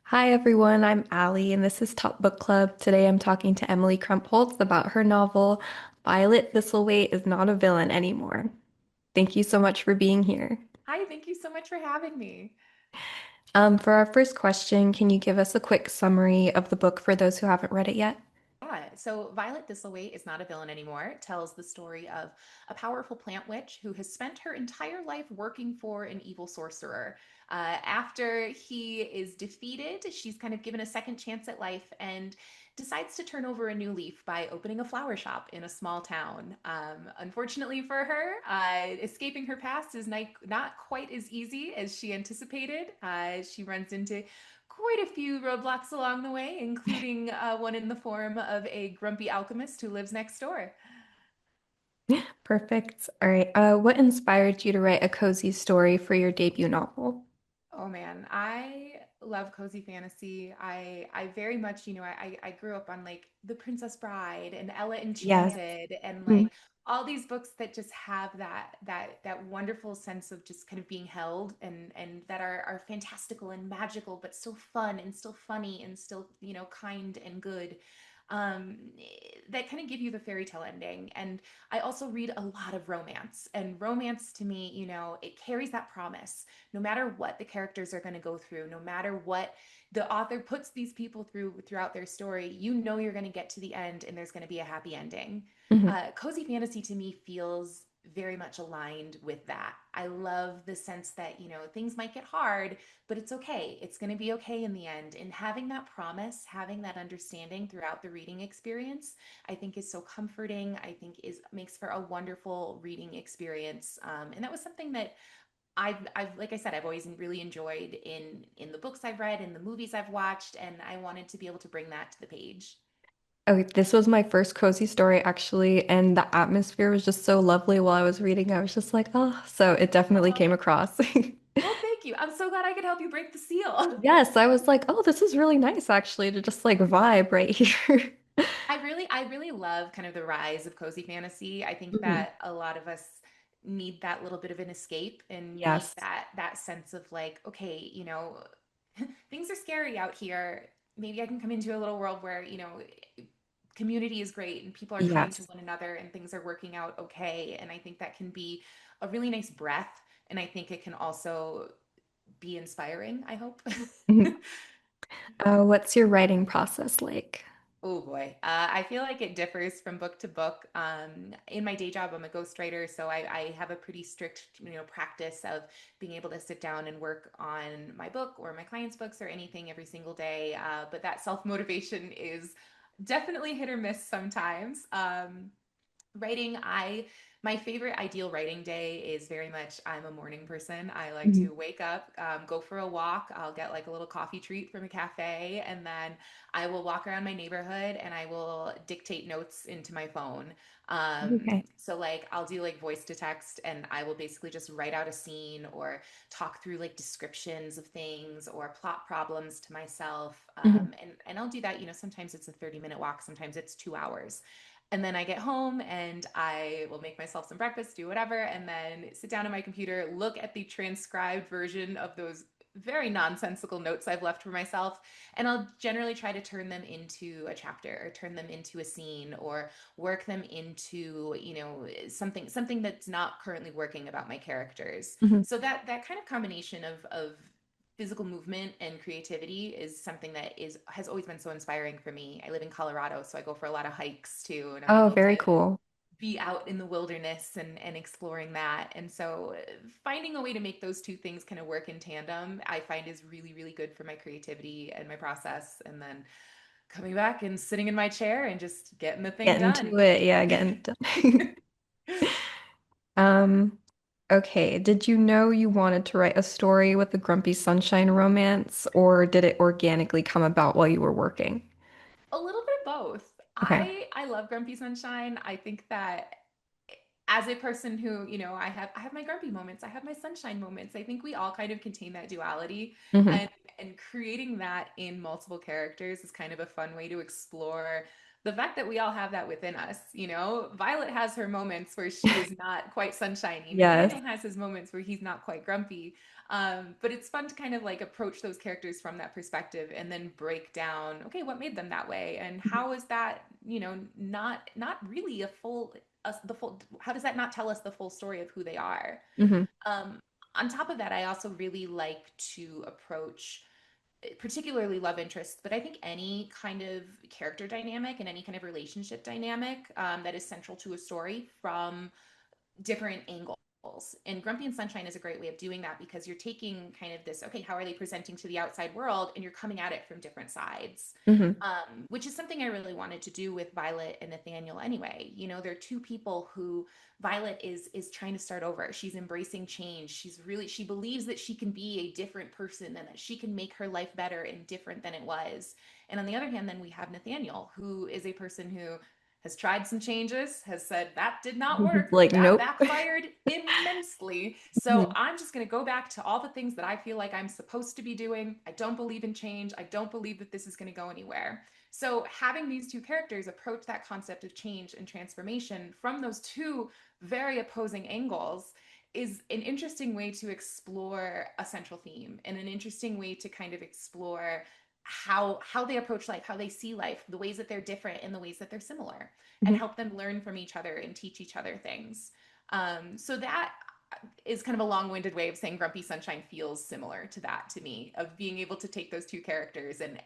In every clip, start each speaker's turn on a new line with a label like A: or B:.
A: Hi everyone, I'm Allie and this is Top Book Club. Today I'm talking to Emily Krempholtz about her novel, Violet Thistlethwaite Is Not a Villain Anymore. Thank you so much for being here.
B: Hi, thank you so much for having me.
A: For our first question, can you give us a quick summary of the book for those who haven't read it yet?
B: Yeah, so Violet Thistlethwaite Is Not a Villain Anymore tells the story of a powerful plant witch who has spent her entire life working for an evil sorcerer. After he is defeated, she's kind of given a second chance at life and decides to turn over a new leaf by opening a flower shop in a small town. Unfortunately for her, escaping her past is not quite as easy as she anticipated. She runs into quite a few roadblocks along the way, including one in the form of a grumpy alchemist who lives next door.
A: Perfect. All right. What inspired you to write a cozy story for your debut novel?
B: Oh man, I love cozy fantasy. I very much, I grew up on like The Princess Bride and Ella
A: Yes.
B: Enchanted and
A: Mhm.
B: like all these books that just have that wonderful sense of just kind of being held and that are fantastical and magical, but still fun and still funny and still, kind and good. That kind of give you the fairy tale ending. And I also read a lot of romance. And romance to me, it carries that promise no matter what the characters are going to go through, no matter what the author puts these people through throughout their story, you're going to get to the end and there's going to be a happy ending.
A: Mhm.
B: Cozy fantasy to me feels very much aligned with that. I love the sense that, things might get hard, but it's okay. It's going to be okay in the end. And having that promise, having that understanding throughout the reading experience, I think is so comforting. I think is makes for a wonderful reading experience. And that was something that like I said, I've always really enjoyed in the books I've read, in the movies I've watched, and I wanted to be able to bring that to the page.
A: Oh, this was my first cozy story actually, and the atmosphere was just so lovely while I was reading. I was just like, oh, so it definitely
B: Oh,
A: came across.
B: well, thank you. I'm so glad I could help you break the seal.
A: Yes, I was like, oh, this is really nice actually to just like vibe right here.
B: I really love kind of the rise of cozy fantasy. I think
A: Mhm.
B: that a lot of us need that little bit of an escape and need
A: Yes.
B: that sense of like, okay, things are scary out here. Maybe I can come into a little world where, community is great and people are kind to
A: Yes.
B: one another and things are working out okay. And I think that can be a really nice breath. And I think it can also be inspiring, I hope.
A: Mhm. What's your writing process like?
B: Oh boy. I feel like it differs from book to book. In my day job, I'm a ghostwriter, so I have a pretty strict, practice of being able to sit down and work on my book or my clients' books or anything every single day. But that self-motivation is definitely hit or miss sometimes. Writing, I my favorite ideal writing day is very much I'm a morning person. I like
A: Mhm.
B: to wake up, go for a walk. I'll get like a little coffee treat from a cafe, and then I will walk around my neighborhood and I will dictate notes into my phone.
A: Okay.
B: So like I'll do like voice to text and I will basically just write out a scene or talk through like descriptions of things or plot problems to myself.
A: Mhm.
B: And I'll do that, sometimes it's a 30-minute walk, sometimes it's 2 hours. And then I get home and I will make myself some breakfast, do whatever, and then sit down on my computer, look at the transcribed version of those very nonsensical notes I've left for myself. And I'll generally try to turn them into a chapter or turn them into a scene or work them into, something that's not currently working about my characters.
A: Mhm.
B: So that kind of combination of physical movement and creativity is something that is has always been so inspiring for me. I live in Colorado, so I go for a lot of hikes too, and I'm
A: Oh,
B: able to
A: very cool.
B: be out in the wilderness and exploring that. And so finding a way to make those two things kind of work in tandem, I find is really, really good for my creativity and my process. And then coming back and sitting in my chair and just getting the thing
A: Getting
B: done.
A: to it. Yeah, getting done. Um, okay. Did you know you wanted to write a story with a grumpy sunshine romance, or did it organically come about while you were working?
B: A little bit of both.
A: Okay.
B: I love Grumpy Sunshine. I think that as a person who, I have my grumpy moments, I have my sunshine moments. I think we all kind of contain that duality
A: Hmm.
B: and creating that in multiple characters is kind of a fun way to explore the fact that we all have that within us. Violet has her moments where she is not quite sunshiny.
A: Yes.
B: Nathaniel has his moments where he's not quite grumpy. But it's fun to kind of like approach those characters from that perspective and then break down, okay, what made them that way, and how is that, not really a full us the full how does that not tell us the full story of who they are?
A: Hmm.
B: Um, on top of that, I also really like to approach particularly love interest, but I think any kind of character dynamic and any kind of relationship dynamic that is central to a story from different angles. And Grumpy and Sunshine is a great way of doing that because you're taking kind of this, okay, how are they presenting to the outside world? And you're coming at it from different sides,
A: Hmm.
B: which is something I really wanted to do with Violet and Nathaniel anyway. They're two people who Violet is trying to start over. She's embracing change. She believes that she can be a different person and that she can make her life better and different than it was. And on the other hand, then we have Nathaniel, who is a person who has tried some changes, has said that did not work,
A: Like,
B: that
A: nope.
B: backfired immensely. So
A: Mhm.
B: I'm just going to go back to all the things that I feel like I'm supposed to be doing. I don't believe in change. I don't believe that this is going to go anywhere. So having these two characters approach that concept of change and transformation from those two very opposing angles is an interesting way to explore a central theme and an interesting way to kind of explore how they approach life, how they see life, the ways that they're different and the ways that they're similar, and
A: Mhm.
B: help them learn from each other and teach each other things. So that is kind of a long-winded way of saying Grumpy Sunshine feels similar to that to me, of being able to take those two characters and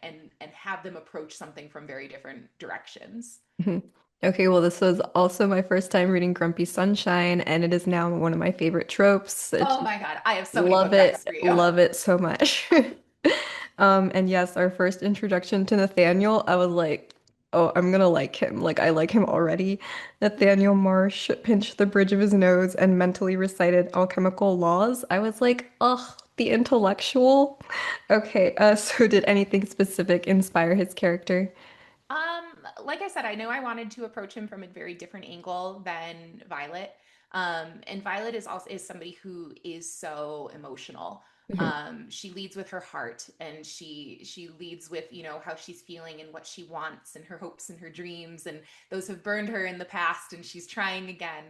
B: have them approach something from very different directions.
A: Mhm. Okay, well, this was also my first time reading Grumpy Sunshine, and it is now one of my favorite tropes.
B: Oh my God, I have so many
A: Love
B: book facts
A: it,
B: for you.
A: love it so much. And yes, our first introduction to Nathaniel, I was like, oh, I'm gonna like him. Like, I like him already. Nathaniel Marsh pinched the bridge of his nose and mentally recited alchemical laws. I was like, ugh, the intellectual. Okay, so did anything specific inspire his character?
B: Like I said, I know I wanted to approach him from a very different angle than Violet. And Violet is somebody who is so emotional.
A: Mhm.
B: She leads with her heart, and she leads with, how she's feeling and what she wants and her hopes and her dreams, and those have burned her in the past, and she's trying again.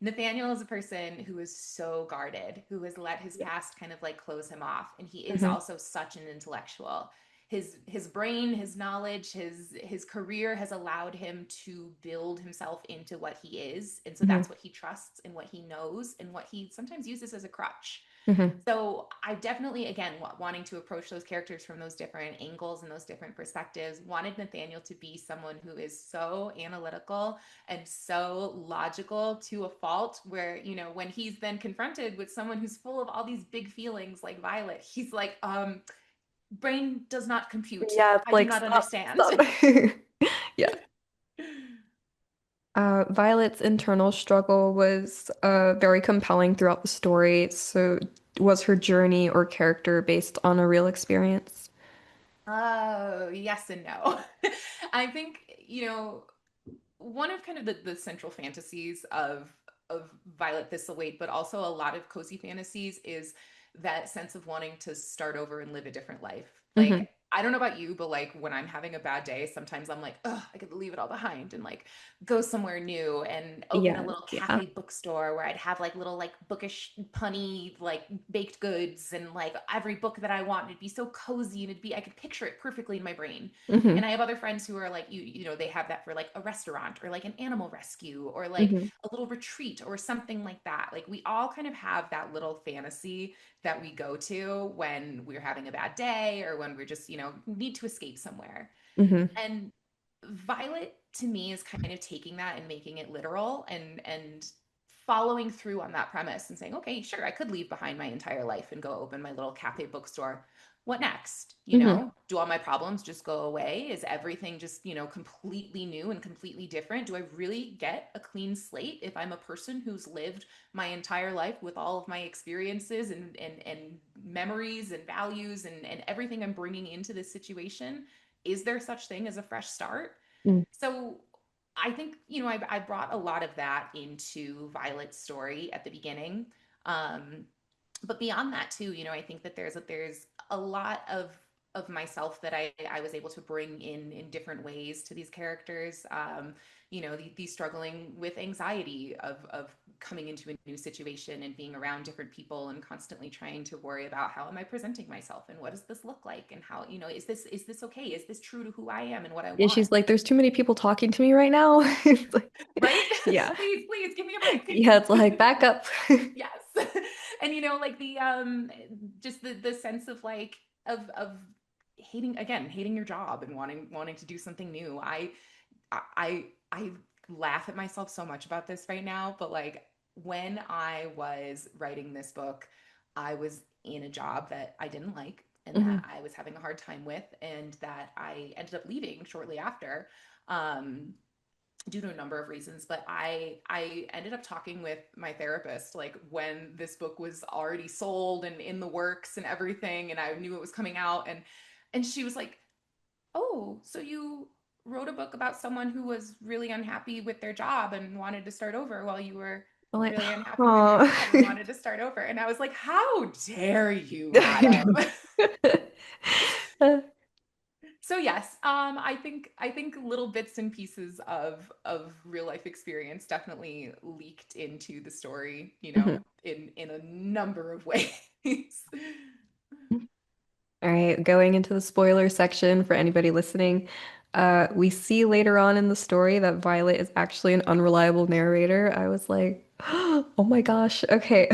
B: Nathaniel is a person who is so guarded, who has let his past kind of like close him off, and he is
A: Mhm.
B: also such an intellectual. His brain, his knowledge, his career has allowed him to build himself into what he is, and so
A: Mhm.
B: that's what he trusts and what he knows and what he sometimes uses as a crutch.
A: Mhm.
B: So I definitely, again, wanting to approach those characters from those different angles and those different perspectives, wanted Nathaniel to be someone who is so analytical and so logical to a fault, where, when he's then confronted with someone who's full of all these big feelings like Violet, he's like, brain does not compute.
A: Yeah,
B: I do
A: like
B: not
A: stop,
B: understand.
A: stop. Yeah. Violet's internal struggle was very compelling throughout the story. So, was her journey or character based on a real experience?
B: Oh, yes and no. I think, one of kind of the central fantasies of Violet Thistlethwaite, but also a lot of cozy fantasies, is that sense of wanting to start over and live a different life.
A: Hmm.
B: Like, I don't know about you, but like when I'm having a bad day, sometimes I'm like, oh, I could leave it all behind and like go somewhere new and open a
A: Yeah,
B: little
A: yeah.
B: cafe bookstore where I'd have like little like bookish punny like baked goods and like every book that I want. It'd be so cozy and I could picture it perfectly in my brain.
A: Hmm.
B: And I have other friends who are like, they have that for like a restaurant or like an animal rescue or like
A: Hmm.
B: a little retreat or something like that. Like we all kind of have that little fantasy that we go to when we're having a bad day or when we're just, need to escape somewhere.
A: Hmm.
B: And Violet to me is kind of taking that and making it literal and following through on that premise and saying, okay, sure, I could leave behind my entire life and go open my little cafe bookstore. What next?
A: Hmm.
B: Do all my problems just go away? Is everything just, completely new and completely different? Do I really get a clean slate if I'm a person who's lived my entire life with all of my experiences and memories and values and everything I'm bringing into this situation? Is there such thing as a fresh start? So I think, I brought a lot of that into Violet's story at the beginning. Um, but beyond that too, I think that there's a lot of of myself that I was able to bring in different ways to these characters. You know, these struggling with anxiety of coming into a new situation and being around different people and constantly trying to worry about how am I presenting myself and what does this look like and how, you know, is this okay? Is this true to who I am and what I
A: And
B: want?
A: she's like, there's too many people talking to me right now. It's like,
B: Right?
A: yeah.
B: Please give me a break.
A: Yeah, it's like back up.
B: Yes. And you know, like the just the sense of like of hating, again, hating your job and wanting to do something new. I laugh at myself so much about this right now, but like when I was writing this book, I was in a job that I didn't like and that
A: Hmm.
B: I was having a hard time with and that I ended up leaving shortly after. Um, due to a number of reasons, but I ended up talking with my therapist like when this book was already sold and in the works and everything and I knew it was coming out, and she was like, "Oh, so you wrote a book about someone who was really unhappy with their job and wanted to start over while you were
A: I'm like,
B: really unhappy with your
A: oh.
B: job and wanted to start over." And I was like, "How dare you,
A: I
B: madam?"
A: know.
B: So yes, I think little bits and pieces of real life experience definitely leaked into the story, you
A: Mhm.
B: know, in a number of ways.
A: All right, going into the spoiler section for anybody listening. We see later on in the story that Violet is actually an unreliable narrator. I was like, oh my gosh. Okay,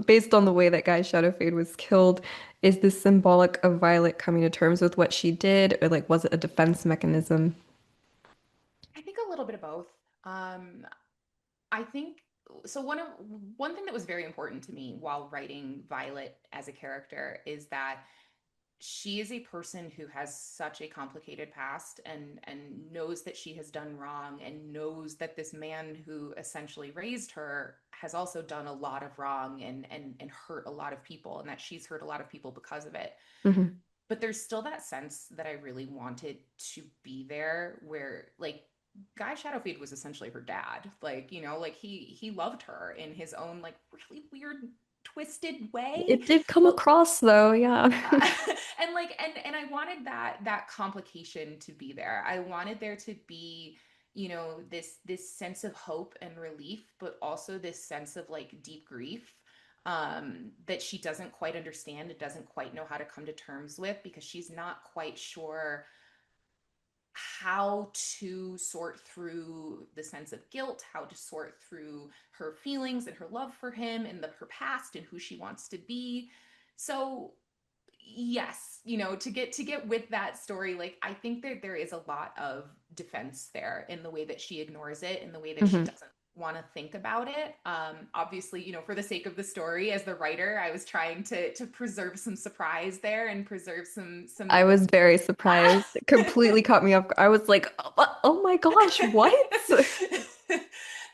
A: based on the way that Guy Shadowfade was killed, is this symbolic of Violet coming to terms with what she did, or like was it a defense mechanism?
B: I think a little bit of both. Um, I think so. One thing that was very important to me while writing Violet as a character is that she is a person who has such a complicated past and knows that she has done wrong and knows that this man who essentially raised her has also done a lot of wrong and hurt a lot of people and that she's hurt a lot of people because of it.
A: Hmm.
B: But there's still that sense that I really wanted to be there where like Guy Shadowfade was essentially her dad. Like, you know, like he loved her in his own like really weird twisted way.
A: It did come
B: But
A: across though, yeah.
B: yeah. And like and I wanted that complication to be there. I wanted there to be, you know, this sense of hope and relief, but also this sense of like deep grief that she doesn't quite understand, it doesn't quite know how to come to terms with because she's not quite sure how to sort through the sense of guilt, how to sort through her feelings and her love for him and her past and who she wants to be. So yes, you know, to get with that story, like I think that there is a lot of defense there in the way that she ignores it, in the way that she
A: Hmm.
B: doesn't want to think about it. Obviously, you know, for the sake of the story, as the writer, I was trying to preserve some surprise there and preserve
A: I
B: some
A: was very
B: yeah.
A: surprised. It completely caught me off. I was like, oh my gosh, what?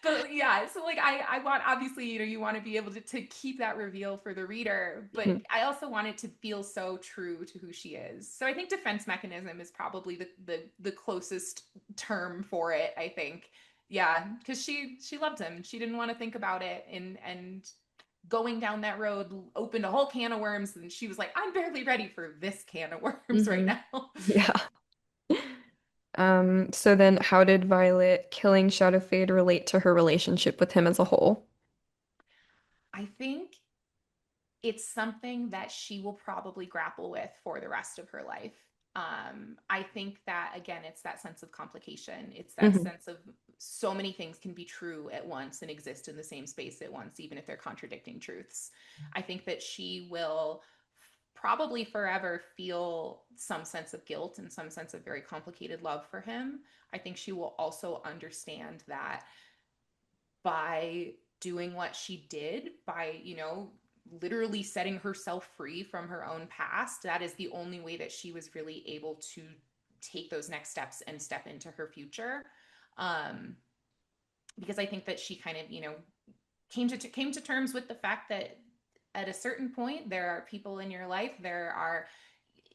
B: But yeah, so like I want, obviously, you know, you want to be able to keep that reveal for the reader, but
A: Mhm.
B: I also want it to feel so true to who she is. So I think defense mechanism is probably the closest term for it, I think. Yeah, because she loved him. She didn't want to think about it and going down that road opened a whole can of worms and she was like, I'm barely ready for this can of worms right
A: Mhm.
B: now.
A: Yeah. So then how did Violet killing Shadowfade relate to her relationship with him as a whole?
B: I think it's something that she will probably grapple with for the rest of her life. I think that again, it's that sense of complication. It's that
A: Hmm.
B: sense of so many things can be true at once and exist in the same space at once, even if they're contradicting truths. I think that she will probably forever feel some sense of guilt and some sense of very complicated love for him. I think she will also understand that by doing what she did, by, you know, literally setting herself free from her own past, that is the only way that she was really able to take those next steps and step into her future. Um, because I think that she kind of, you know, came to terms with the fact that at a certain point there are people in your life, there are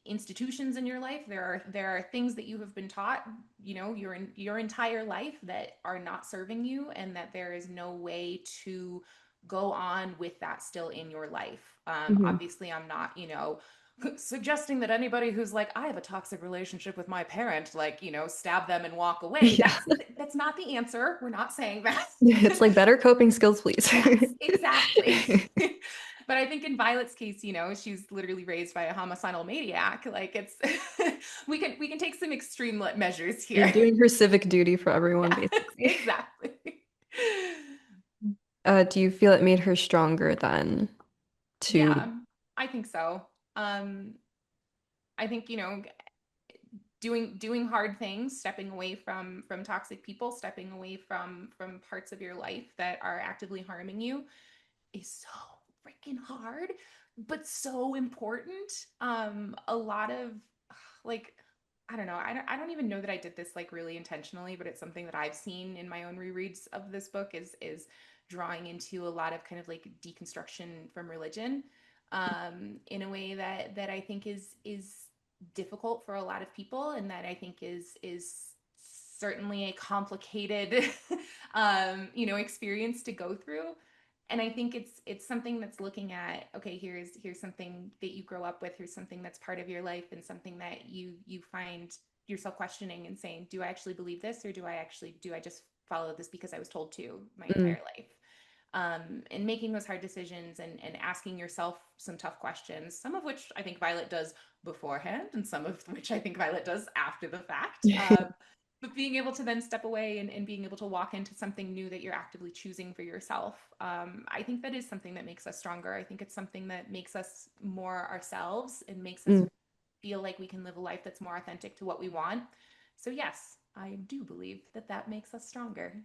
B: institutions in your life, there are things that you have been taught, you know, your entire life that are not serving you and that there is no way to go on with that still in your life.
A: Hmm.
B: Obviously I'm not, you know, suggesting that anybody who's like, I have a toxic relationship with my parent, like, stab them and walk away.
A: Yeah.
B: That's not the answer. We're not saying that.
A: It's like better coping skills, please.
B: Yes, exactly. But I think in Violet's case, she's literally raised by a homicidal maniac. Like it's we can take some extreme measures
A: You're
B: here.
A: doing her civic duty for everyone,
B: Yes,
A: basically.
B: exactly.
A: Do you feel it made her stronger then to
B: Yeah, I think so. Um, I think, doing hard things, stepping away from toxic people, stepping away from parts of your life that are actively harming you is so freaking hard, but so important. A lot of like I don't know. I don't even know that I did this like really intentionally, but it's something that I've seen in my own rereads of this book is drawing into a lot of kind of like deconstruction from religion, in a way that I think is difficult for a lot of people, and that I think is certainly a complicated experience to go through. And I think it's something that's looking at, okay, here's something that you grow up with, here's something that's part of your life, and something that you find yourself questioning and saying, do I actually believe this, or do I just follow this because I was told to my
A: Mm.
B: entire life? And making those hard decisions, and asking yourself some tough questions, some of which I think Violet does beforehand, and some of which I think Violet does after the fact. But being able to then step away, and being able to walk into something new that you're actively choosing for yourself, I think that is something that makes us stronger. I think it's something that makes us more ourselves, and makes us
A: Mm.
B: feel like we can live a life that's more authentic to what we want. So yes, I do believe that that makes us stronger.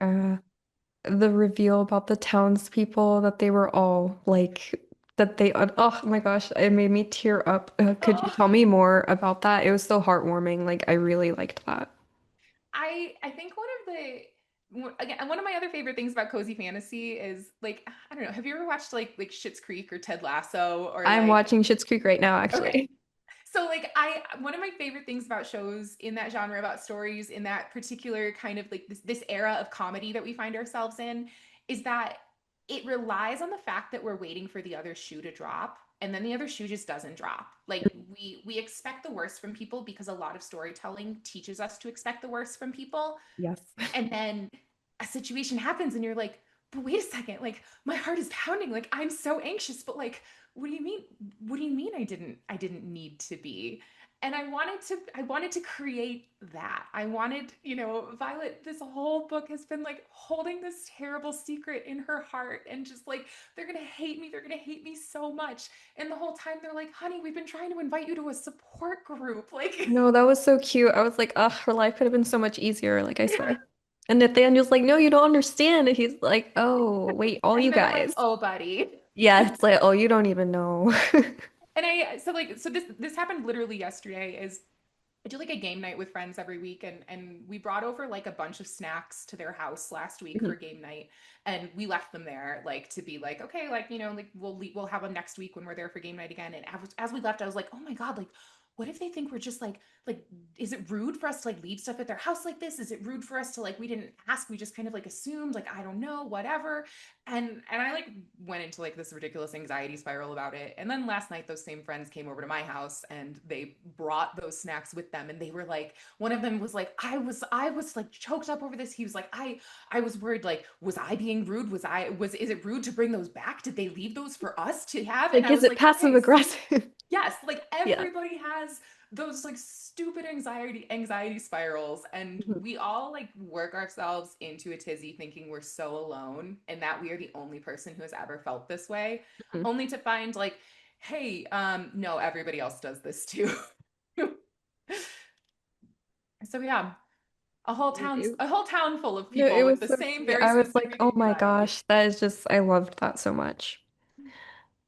A: Uh, the reveal about the townspeople that they were all like that they oh my gosh, it made me tear up. Could you tell
B: Oh,
A: me more about that? It was so heartwarming. Like I really liked that.
B: I think again, one of my other favorite things about cozy fantasy is, like, I don't know, have you ever watched like Schitt's Creek or Ted Lasso, or
A: I'm
B: like,
A: watching Schitt's Creek right now,
B: okay,
A: actually.
B: so like I one of my favorite things about shows in that genre, about stories in that particular kind of like this era of comedy that we find ourselves in, is that it relies on the fact that we're waiting for the other shoe to drop, and then the other shoe just doesn't drop. Like we expect the worst from people because a lot of storytelling teaches us to expect the worst from people,
A: Yes.
B: and then a situation happens and you're like, but wait a second, like my heart is pounding, like I'm so anxious, but like what do you mean I didn't need to be? And I wanted to create that. I wanted, Violet, this whole book has been like holding this terrible secret in her heart, and just like, they're gonna hate me so much. And the whole time they're like, honey, we've been trying to invite you to a support group. Like,
A: No, that was so cute. I was like, ugh, her life could have been so much easier, like I swear. And Nathaniel's like, no, you don't understand. And he's like, oh, wait, all you
B: and then I'm like,
A: guys.
B: oh, buddy.
A: Yeah, it's like, oh, you don't even know.
B: And so this happened literally yesterday. Is I do like a game night with friends every week, and we brought over like a bunch of snacks to their house last week
A: Mhm.
B: for game night, and we left them there, like, to be like, okay, like, like we'll have them next week when we're there for game night again. And as we left, I was like, oh my God, like, what if they think we're just like, is it rude for us to like leave stuff at their house like this? Is it rude for us to, like, we didn't ask, we just kind of like assumed, like, I don't know, whatever. And I like went into like this ridiculous anxiety spiral about it. And then last night, those same friends came over to my house, and they brought those snacks with them. And they were like, one of them was like, I was like choked up over this. He was like, I was worried, like, was I being rude? Is it rude to bring those back? Did they leave those for us to have? And
A: Like,
B: I
A: is
B: was
A: it
B: like,
A: passive
B: okay, see,
A: aggressive?
B: yes, like
A: Yeah.
B: everybody has those like stupid anxiety spirals, and
A: Mhm.
B: we all like work ourselves into a tizzy thinking we're so alone, and that we are the only person who has ever felt this way,
A: Mhm.
B: only to find like, hey, no, everybody else does this too. So yeah,
A: It-
B: a whole town full of
A: no, it
B: people with
A: was
B: the
A: so
B: same
A: sweet.
B: very
A: I was like,
B: specific
A: oh my
B: anxiety.
A: gosh, that is just, I loved that so much.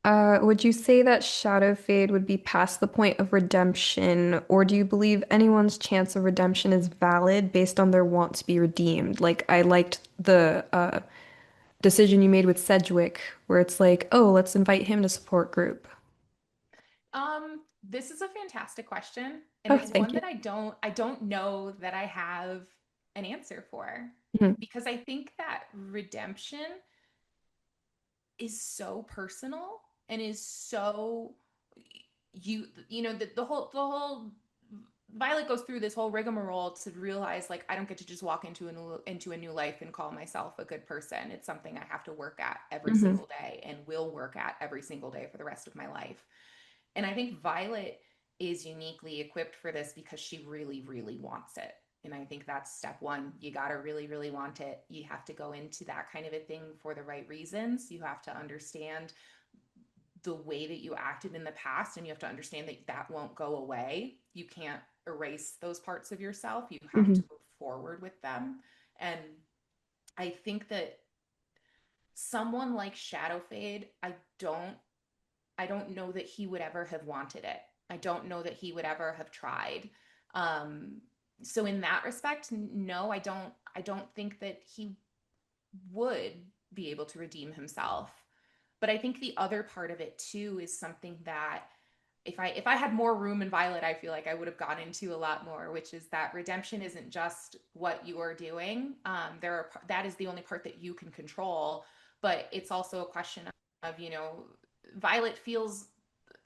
A: Would you say that Shadowfade would be past the point of redemption, or do you believe anyone's chance of redemption is valid based on their want to be redeemed? Like, I liked the decision you made with Sedgwick, where it's like, oh, let's invite him to support group.
B: This is a fantastic question, and
A: Oh,
B: it's
A: thank
B: one
A: you.
B: that I don't know that I have an answer for,
A: Mhm.
B: because I think that redemption is so personal. and is so the whole Violet goes through this whole rigmarole to realize like I don't get to just walk into a new life and call myself a good person. It's something I have to work at every
A: Hmm.
B: single day and will work at every single day for the rest of my life. And I think Violet is uniquely equipped for this because she really, really wants it. And I think that's step one. You got to really, really want it. You have to go into that kind of a thing for the right reasons. You have to understand the way that you acted in the past, and you have to understand that that won't go away. You can't erase those parts of yourself. You have
A: Hmm.
B: to move forward with them. And I think that someone like Shadowfade, don't I don't know that he would ever have wanted it. I don't know that he would ever have tried. Um, so in that respect, no, I don't think that he would be able to redeem himself. But I think the other part of it too is something that if I had more room in Violet, I feel like I would have gone into a lot more, which is that redemption isn't just what you are doing. That is the only part that you can control, but it's also a question of Violet feels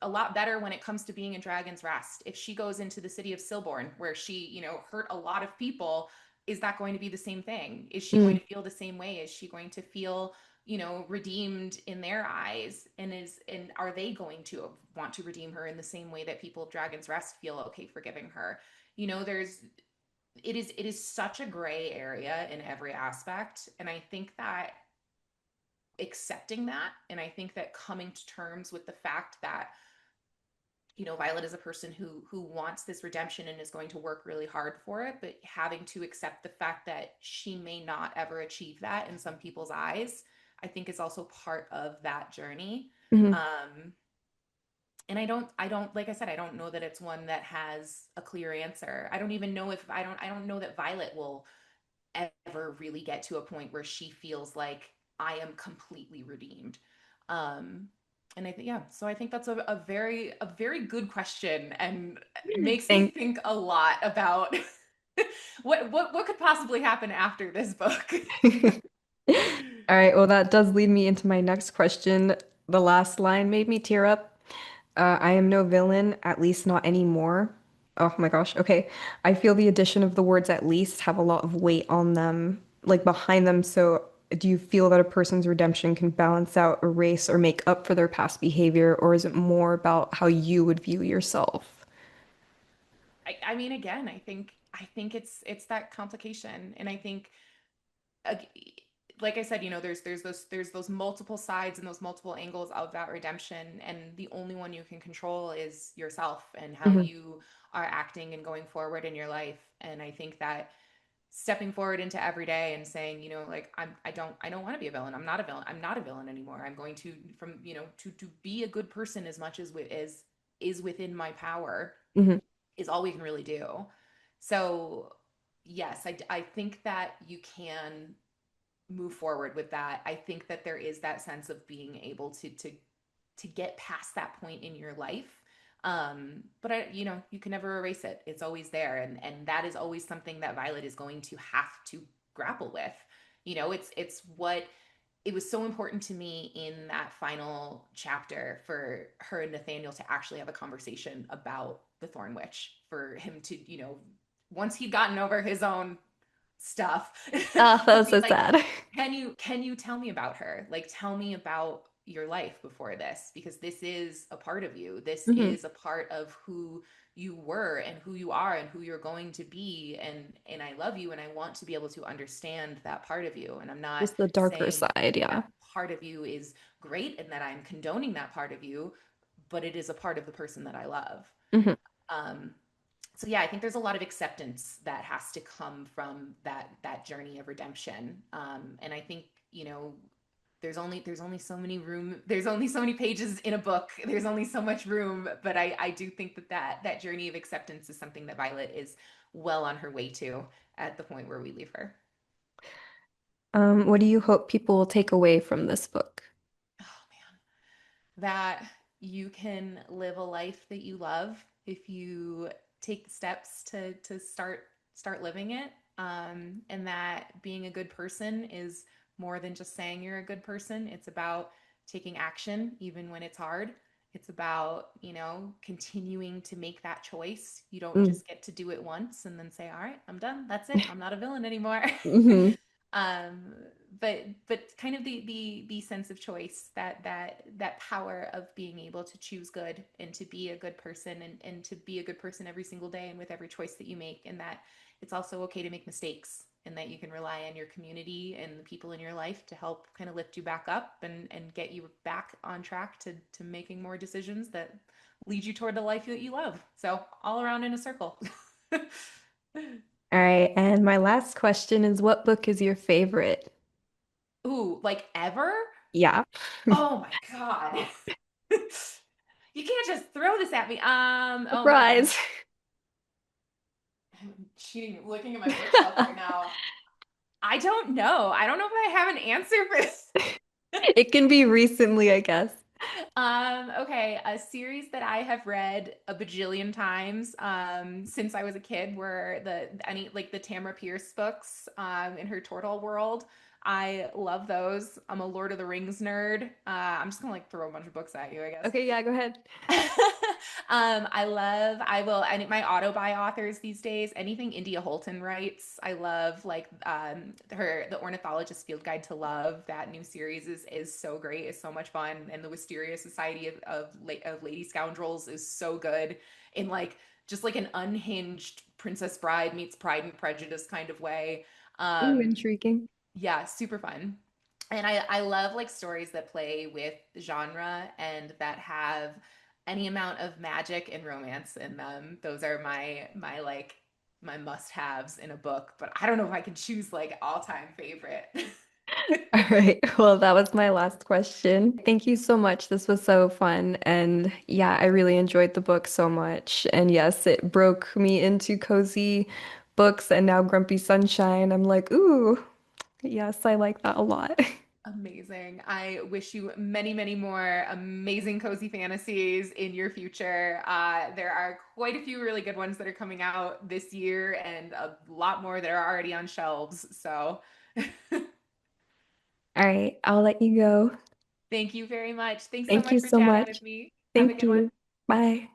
B: a lot better when it comes to being in Dragon's Rest. If she goes into the city of Silborn, where she, hurt a lot of people, is that going to be the same thing? Is she going
A: Hmm.
B: to feel the same way? Is she going to feel, redeemed in their eyes? And are they going to want to redeem her in the same way that people of Dragon's Rest feel okay forgiving her? There's it is such a gray area in every aspect, and I think that accepting that, and I think that coming to terms with the fact that Violet is a person who wants this redemption and is going to work really hard for it, but having to accept the fact that she may not ever achieve that in some people's eyes, I think is also part of that journey.
A: Hmm.
B: Um, and I don't, like I said, I don't know that it's one that has a clear answer. I don't even know if I don't know that Violet will ever really get to a point where she feels like I am completely redeemed. Um, and I think, yeah, so I think that's a very good question, and it makes me
A: Thank.
B: think a lot about what could possibly happen after this book.
A: All right, well, that does lead me into my next question. The last line made me tear up. I am no villain, at least not anymore. Oh my gosh. Okay. I feel the addition of the words at least have a lot of weight on them, like behind them. So, do you feel that a person's redemption can balance out, erase, or make up for their past behavior, or is it more about how you would view yourself?
B: I mean, again, I think it's that complication, and I think like I said, there's those multiple sides and those multiple angles of that redemption, and the only one you can control is yourself and how
A: Hmm.
B: you are acting and going forward in your life. And I think that stepping forward into every day and saying, like I don't want to be a villain. I'm not a villain. I'm not a villain anymore. I'm going to from to be a good person as much as is within my power
A: Hmm.
B: is all we can really do. So yes, I think that you can move forward with that. I think that there is that sense of being able to get past that point in your life. But you can never erase it. It's always there, and that is always something that Violet is going to have to grapple with. It's what it was so important to me in that final chapter for her and Nathaniel to actually have a conversation about the Thorn Witch, for him to, once he'd gotten over his own stuff,
A: Ah, that
B: to
A: was
B: be
A: so
B: like,
A: sad.
B: can you tell me about her? Like, tell me about your life before this, because this is a part of you. This
A: Hmm.
B: is a part of who you were and who you are and who you're going to be, and I love you, and I want to be able to understand that part of you. And I'm not
A: Just the darker
B: saying
A: side, yeah.
B: that part of you is great and that I'm condoning that part of you, but it is a part of the person that I love.
A: Hmm.
B: um so yeah, I think there's a lot of acceptance that has to come from that journey of redemption. And I think, there's only so many room there's only so many pages in a book, there's only so much room, but I do think that journey of acceptance is something that Violet is well on her way to at the point where we leave her.
A: What do you hope people will take away from this book?
B: Oh man, that you can live a life that you love if you take the steps to start living it. And that being a good person is more than just saying you're a good person. It's about taking action even when it's hard. It's about, continuing to make that choice. You don't
A: Mm.
B: just get to do it once and then say, "All right, I'm done. That's it. I'm not a villain anymore."
A: Hmm.
B: um, but kind of the sense of choice, that power of being able to choose good and to be a good person, and to be a good person every single day and with every choice that you make, and that it's also okay to make mistakes, and that you can rely on your community and the people in your life to help kind of lift you back up and get you back on track to making more decisions that lead you toward the life that you love. So all around in a circle.
A: All right, and my last question is what book is your favorite?
B: Ooh, like ever?
A: Yeah.
B: Oh my God. You can't just throw this at me. Oh man.
A: Surprise.
B: I'm cheating, looking at my bookshelf right now. I don't know. I don't know if I have an answer for this.
A: It can be recently, I guess.
B: Okay, a series that I have read a bajillion times since I was a kid were the Tamara Pierce books in her Turtle World. I love those. I'm a Lord of the Rings nerd. I'm just gonna like throw a bunch of books at you, I guess.
A: Okay, yeah, go ahead.
B: I will, and my auto buy authors these days, anything India Holton writes. I love like the Ornithologist Field Guide to Love. That new series is so great. It's so much fun. And the Wisteria Society of Lady Scoundrels is so good in like just like an unhinged Princess Bride meets Pride and Prejudice kind of way.
A: Ooh,
B: Um,
A: intriguing.
B: yeah, super fun. And I love like stories that play with genre and that have any amount of magic and romance in them. Those are my like my must-haves in a book, but I don't know if I can choose like all-time favorite.
A: All right. Well, that was my last question. Thank you so much. This was so fun. And yeah, I really enjoyed the book so much. And yes, it broke me into cozy books and now Grumpy Sunshine. I'm like, ooh, yes, I like that a lot.
B: Amazing. I wish you many, many more amazing cozy fantasies in your future. There are quite a few really good ones that are coming out this year and a lot more that are already on shelves. So
A: All right, I'll let you go.
B: thank you very much. Thanks so
A: Thank
B: much
A: you
B: for
A: so
B: chatting with
A: much.
B: me. Have a
A: Thank
B: good one.
A: you. Bye.